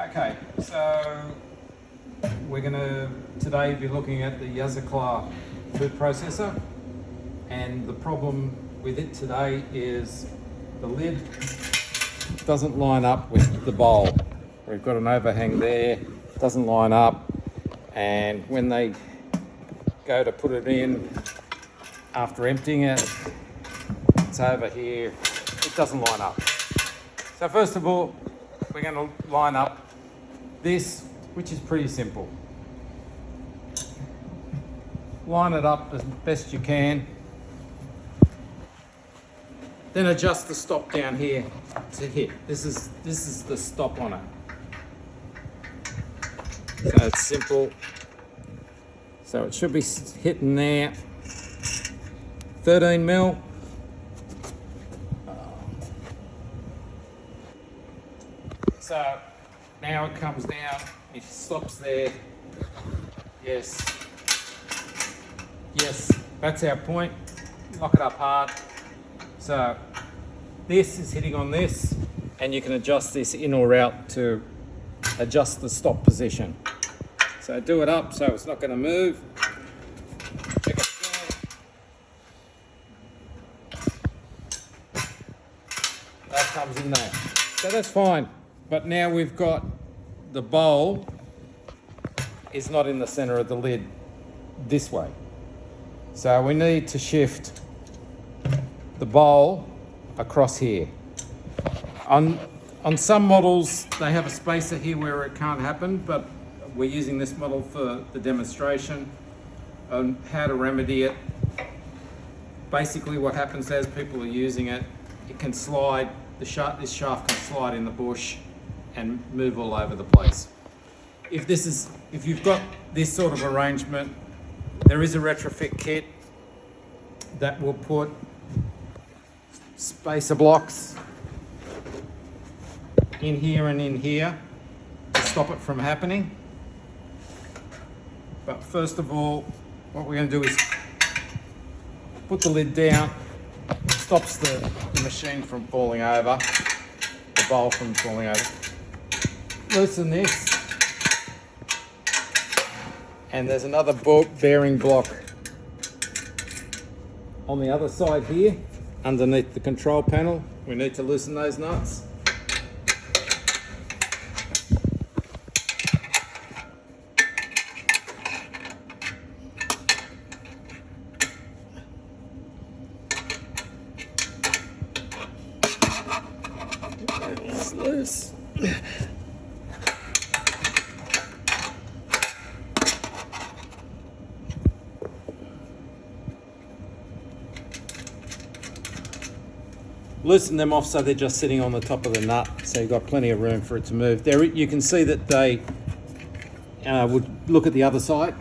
Okay, so we're going to today be looking at the Yazicilar food processor, and the problem with it today is the lid doesn't line up with the bowl. We've got an overhang there, doesn't line up, and when they go to put it in after emptying it, it's over here, it doesn't line up. So first of all, we're going to line up this, which is pretty simple. Line it up as best you can. Then adjust the stop down here to hit. This is the stop on it. So it's simple. So it should be hitting there. 13 mil. So now it comes down, it stops there. Yes, that's our point. Lock it up hard. So this is hitting on this, and you can adjust this in or out to adjust the stop position. So do it up so it's not going to move. Check it again. That comes in there. So that's fine. But now we've got the bowl is not in the center of the lid this way. So we need to shift the bowl across here. On some models, they have a spacer here where it can't happen, but we're using this model for the demonstration on how to remedy it. Basically what happens as people are using it, it can slide, this shaft can slide in the bush and move all over the place. If you've got this sort of arrangement, there is a retrofit kit that will put spacer blocks in here and in here to stop it from happening. But first of all, what we're going to do is put the lid down. It stops the machine from falling over, the bowl from falling over. Loosen this, and there's another bearing block on the other side here underneath the control panel. We need to loosen those nuts. It's loose. Loosen them off so they're just sitting on the top of the nut, so you've got plenty of room for it to move. There, you can see that they would look at the other side.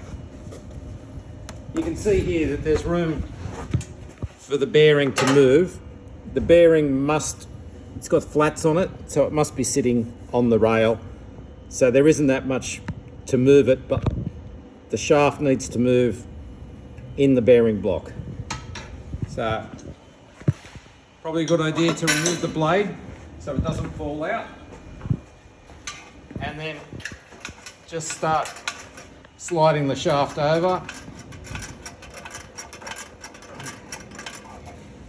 You can see here that there's room for the bearing to move. The bearing it's got flats on it, so it must be sitting on the rail. So there isn't that much to move it, but the shaft needs to move in the bearing block. So probably a good idea to remove the blade so it doesn't fall out, and then just start sliding the shaft over,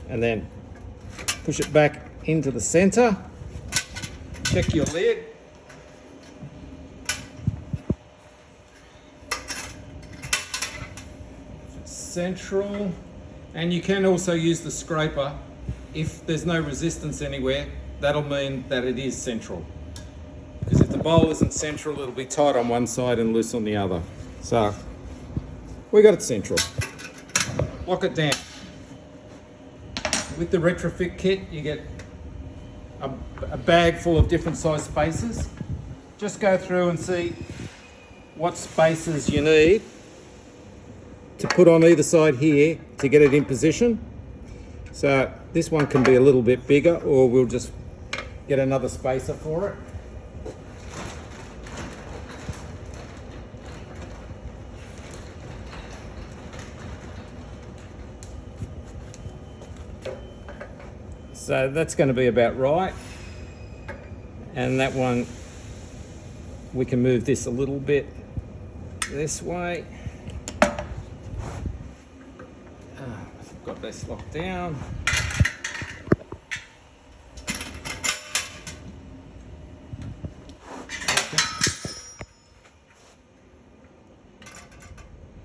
and then push it back into the center. Check your lid. If it's central, and you can also use the scraper. If there's no resistance anywhere, that'll mean that it is central. Because if the bowl isn't central, it'll be tight on one side and loose on the other. So we got it central. Lock it down. With the retrofit kit, you get a bag full of different size spacers. Just go through and see what spacers you need to put on either side here to get it in position. So this one can be a little bit bigger, or we'll just get another spacer for it. So that's going to be about right. And that one we can move this a little bit this way. I've got this locked down.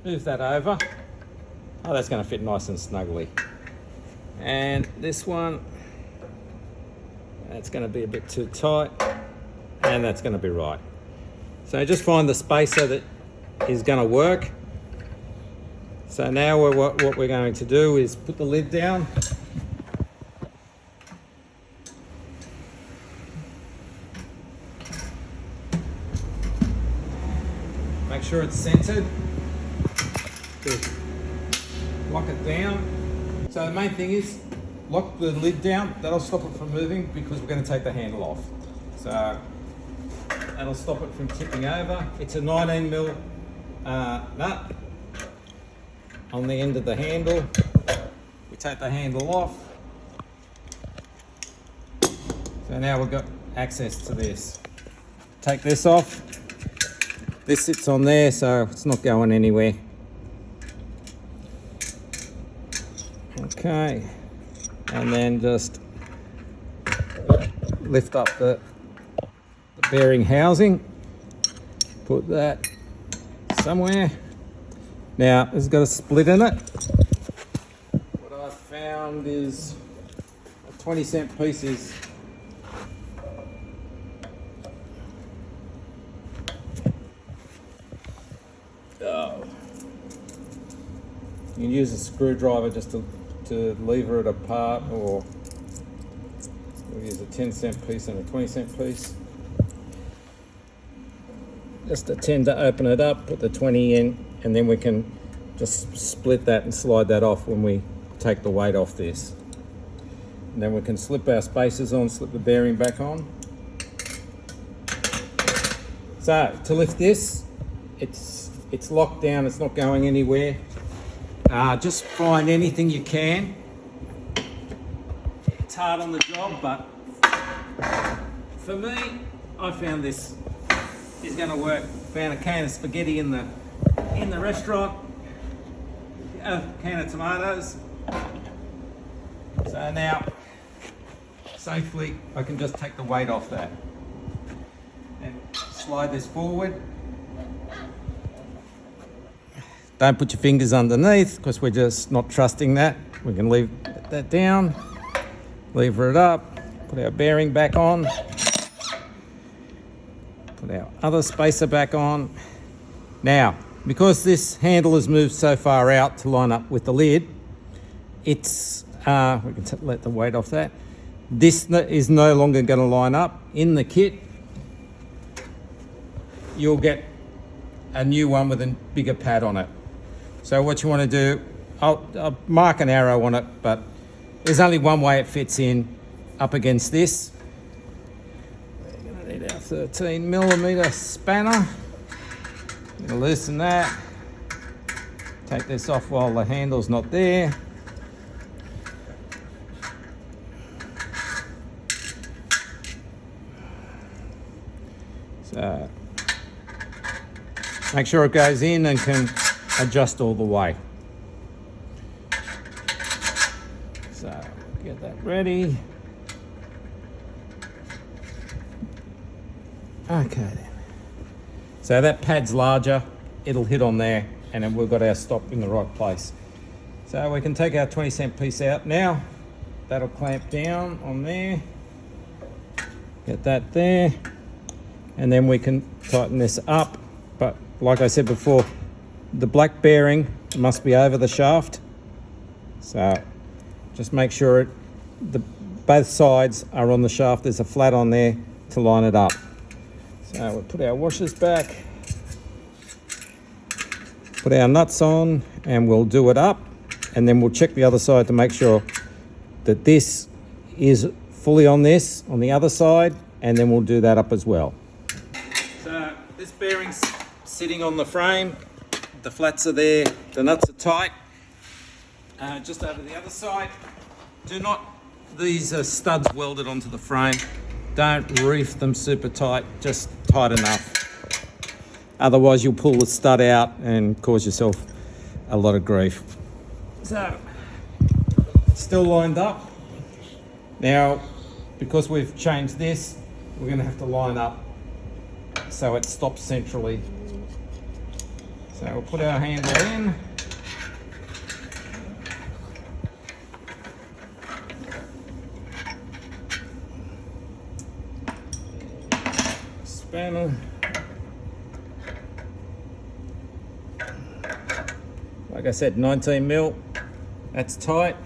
Move that over. Oh, that's going to fit nice and snugly. And this one, that's going to be a bit too tight, and that's going to be right. So just find the spacer that is going to work. So now what we're going to do is put the lid down. Make sure it's centered. Just lock it down. So the main thing is lock the lid down. That'll stop it from moving because we're going to take the handle off. So that'll stop it from tipping over. It's a 19mm nut on the end of the handle. We take the handle off. So now we've got access to this. Take this off. This sits on there, so it's not going anywhere. Okay, and then just lift up the bearing housing, put that somewhere. Now it's got a split in it. What I found is a 20-cent piece is you can use a screwdriver just to lever it apart, or we'll use a 10-cent piece and a 20-cent piece. Just to tend to open it up, put the 20 in, and then we can just split that and slide that off when we take the weight off this. And then we can slip our spacers on, slip the bearing back on. So to lift this, it's locked down, it's not going anywhere. Just find anything you can. It's hard on the job, but for me, I found this is going to work. Found a can of spaghetti in the restaurant, a can of tomatoes. So now, safely, I can just take the weight off that and slide this forward. Don't put your fingers underneath because we're just not trusting that. We can leave that down, lever it up, put our bearing back on, put our other spacer back on. Now, because this handle has moved so far out to line up with the lid, it's, we can let the weight off that. This is no longer going to line up. In the kit, you'll get a new one with a bigger pad on it. So what you want to do, I'll mark an arrow on it, but there's only one way it fits in up against this. We're going to need our 13mm spanner. I'm going to loosen that. Take this off while the handle's not there. So make sure it goes in and can adjust all the way. So get that ready. Okay then. So that pad's larger, it'll hit on there, and then we've got our stop in the right place. So we can take our 20-cent piece out now. That'll clamp down on there. Get that there. And then we can tighten this up. But like I said before, the black bearing must be over the shaft. So just make sure both sides are on the shaft. There's a flat on there to line it up. So we'll put our washers back, put our nuts on, and we'll do it up. And then we'll check the other side to make sure that this is fully on this, on the other side, and then we'll do that up as well. So this bearing's sitting on the frame. The flats are there, the nuts are tight. Just over the other side, these are studs welded onto the frame. Don't reef them super tight, just tight enough. Otherwise you'll pull the stud out and cause yourself a lot of grief. So, still lined up. Now, because we've changed this, we're going to have to line up so it stops centrally. So we'll put our handle in. Spanner. Like I said, 19 mil. That's tight.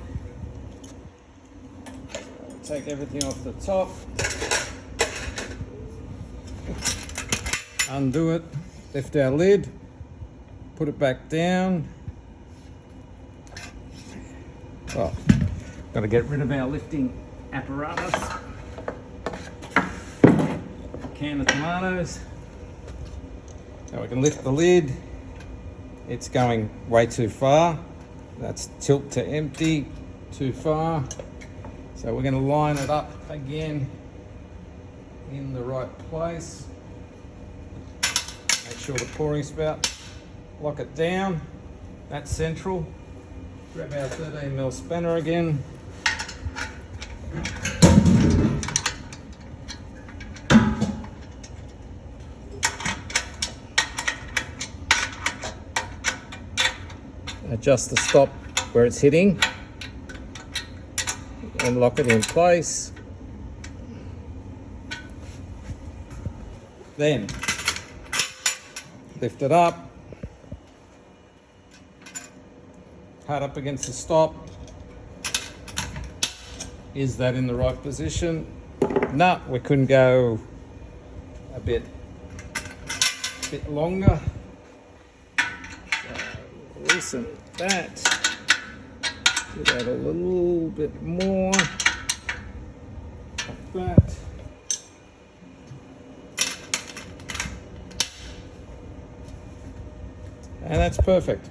So take everything off the top. Undo it. Lift our lid. Put it back down. Oh, got to get rid of our lifting apparatus. Can of tomatoes. So we can lift the lid. It's going way too far. That's tilt to empty, too far. So we're going to line it up again in the right place. Make sure the pouring spout, lock it down. That's central. Grab our 13mm spanner again. Adjust the stop where it's hitting and lock it in place. Then lift it up, hard up against the stop. Is that in the right position? No, we couldn't go a bit longer. So loosen that. Do that a little bit more. Like that. And that's perfect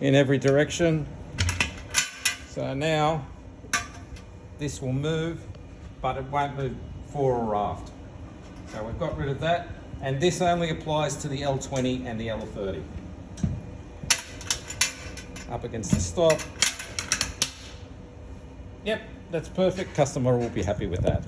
in every direction. So now this will move, but it won't move fore or aft. So we've got rid of that. And this only applies to the L20 and the L30. Up against the stop. Yep, that's perfect. Customer will be happy with that.